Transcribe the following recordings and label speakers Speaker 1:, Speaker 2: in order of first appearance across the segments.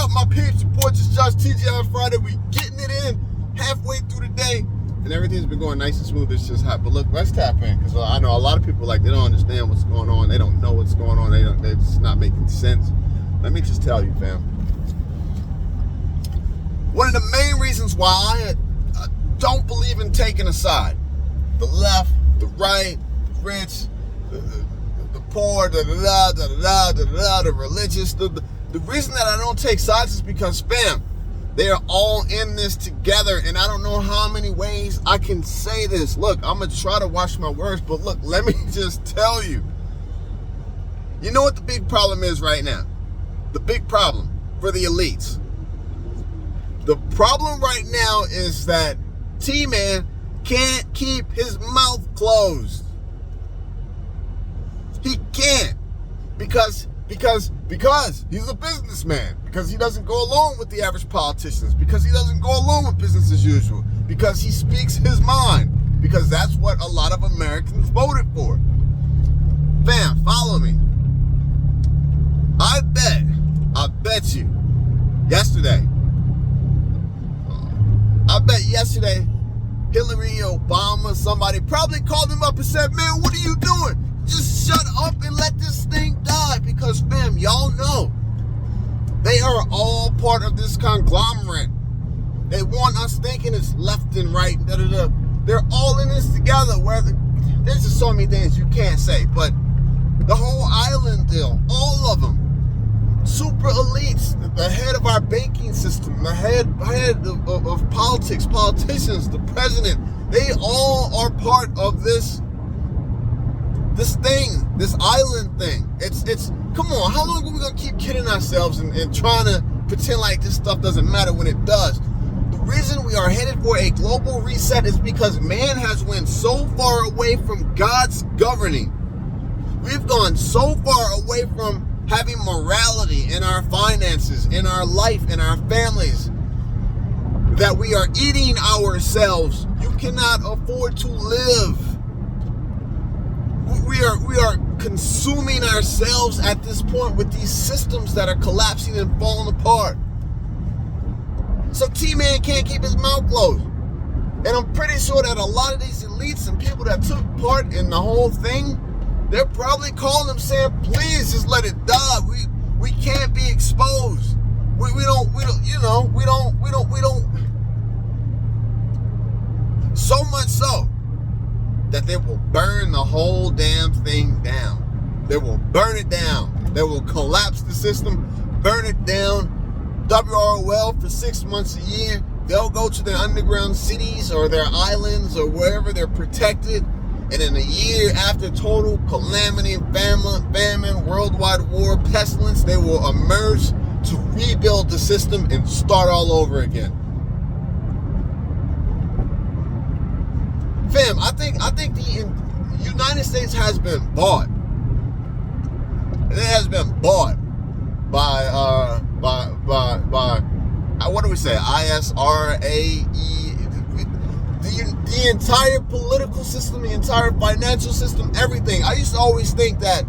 Speaker 1: up, my peeps? Your boy Just Josh TGI Friday. We getting it in halfway through the day, and everything's been going nice and smooth. It's just hot. But look, let's tap in, because I know a lot of people, like, they don't understand what's going on. They don't know what's going on. It's just not making sense. Let me just tell you, fam. One of the main reasons why I don't believe in taking a side, the left, the right, the rich, the poor, the religious, the reason that I don't take sides is because, fam, they are all in this together, and I don't know how many ways I can say this. Look, I'm going to try to watch my words, but look, let me just tell you. You know what the big problem is right now? The big problem for the elites. The problem right now is that T-Man can't keep his mouth closed. He can't, because he's a businessman, because he doesn't go along with the average politicians, because he doesn't go along with business as usual, because he speaks his mind, because that's what a lot of Americans voted for. Fam, follow me. I bet you yesterday, Hillary, Obama, somebody probably called him up and said, man, what are you doing? Just shut up and let this thing die. Because, fam, y'all know they are all part of this conglomerate. They want us thinking it's left and right. They're all in this together. There's just so many things you can't say. But the whole island deal, all of them, super elites, the head of our banking system, the head of politics, politicians, the president, they all are part of this thing, this island thing. It's come on, how long are we gonna keep kidding ourselves and trying to pretend like this stuff doesn't matter when it does? The reason we are headed for a global reset is because man has went so far away from God's governing. We've gone so far away from having morality in our finances, in our life, in our families, that we are eating ourselves. You cannot afford to live. We are consuming ourselves at this point with these systems that are collapsing and falling apart. So T-Man can't keep his mouth closed. And I'm pretty sure that a lot of these elites and people that took part in the whole thing, they're probably calling him saying, please just let it die. We can't be exposed. We don't. So much so that they will burn the whole damn thing down. They will burn it down. They will collapse the system, burn it down, WROL for 6 months a year. They'll go to their underground cities or their islands or wherever they're protected. And in a year after total calamity, famine, worldwide war, pestilence, they will emerge to rebuild the system and start all over again. Fam, I think the United States has been bought. It has been bought by what do we say? ISRAE. The entire political system, the entire financial system, everything. I used to always think that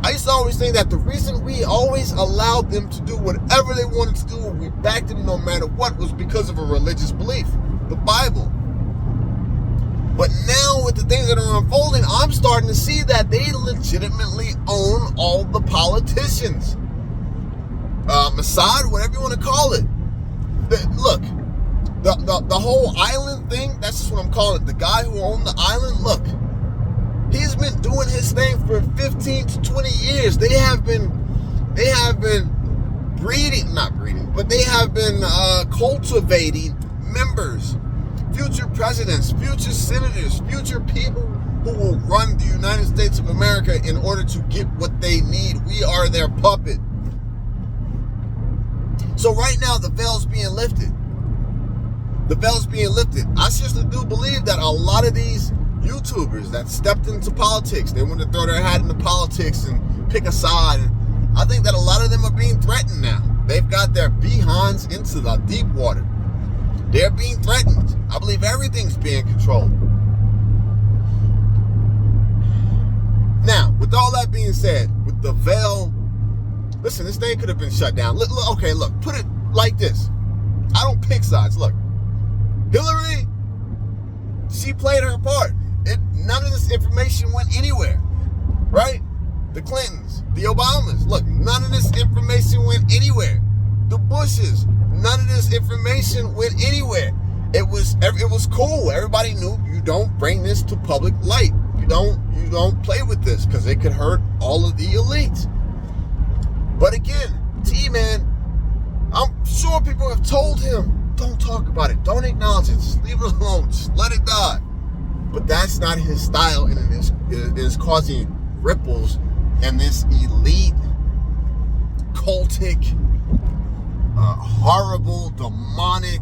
Speaker 1: the reason we always allowed them to do whatever they wanted to do, and we backed them no matter what, was because of a religious belief, the Bible. But now with the things that are unfolding, I'm starting to see that they legitimately own all the politicians. Mossad, whatever you want to call it. Look. The whole island thing, that's just what I'm calling it. The guy who owned the island, look, he's been doing his thing for 15 to 20 years. They have been cultivating members, future presidents, future senators, future people who will run the United States of America in order to get what they need. We are their puppet. So right now, the veil's being lifted. The veil's being lifted. I seriously do believe that a lot of these YouTubers that stepped into politics, they want to throw their hat into politics and pick a side. And I think that a lot of them are being threatened now. They've got their behinds into the deep water. They're being threatened. I believe everything's being controlled. Now, with all that being said, with the veil Listen, this thing could have been shut down. Okay, look, put it like this. I don't pick sides. Look, Hillary, she played her part. None of this information went anywhere, right? The Clintons, the Obamas, look, none of this information went anywhere. The Bushes, none of this information went anywhere. It was cool. Everybody knew you don't bring this to public light. You don't play with this because it could hurt all of the elites. But again, T-Man, I'm sure people have told him, don't talk about it, don't acknowledge it, just leave it alone, just let it die. But that's not his style, and it is causing ripples in this elite, cultic, horrible, demonic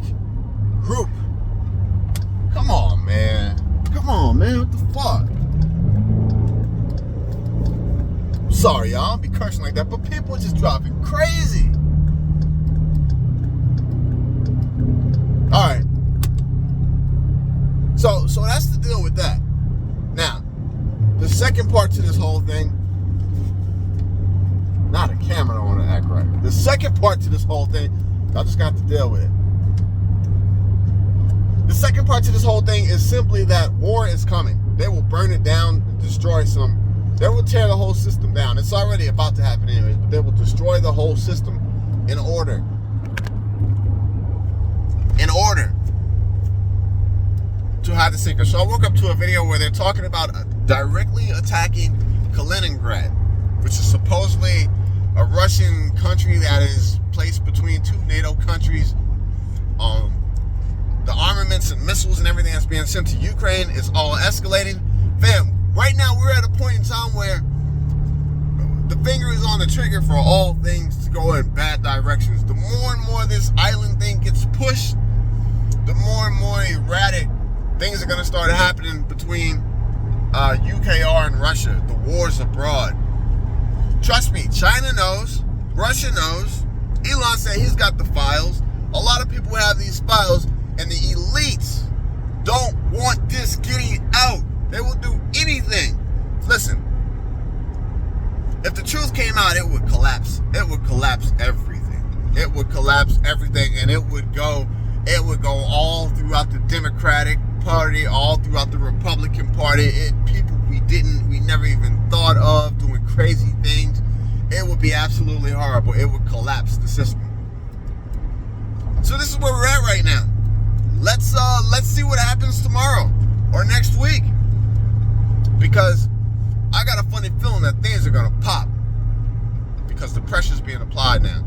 Speaker 1: group. Come on, man. What the fuck? Sorry, y'all, I'll be cursing like that, but people are just driving crazy. All right. So that's the deal with that. Now, the second part to this whole thing, not a camera, I don't want to act right. The second part to this whole thing, I just got to deal with it. The second part to this whole thing is simply that war is coming. They will burn it down, destroy they will tear the whole system down. It's already about to happen anyways, but they will destroy the whole system in order to hide the secret. So I woke up to a video where they're talking about directly attacking Kaliningrad, which is supposedly a Russian country that is placed between two NATO countries. The armaments and missiles and everything that's being sent to Ukraine is all escalating. Fam, right now we're at a point in time where the finger is on the trigger for all things to go in bad directions. The more and more this island thing gets pushed, the more and more erratic things are going to start happening between UKR and Russia. The wars abroad. Trust me, China knows, Russia knows, Elon said he's got the files. A lot of people have these files, and the elites don't want this getting out. They will do anything. Listen, if the truth came out, it would collapse. It would collapse everything. It would collapse everything, and it would go all throughout the Democratic Party, all throughout the Republican Party. People we never even thought of doing crazy things. It would be absolutely horrible. It would collapse the system. So this is where we're at right now. Let's see what happens tomorrow or next week, because I got a funny feeling that things are gonna pop because the pressure's being applied now.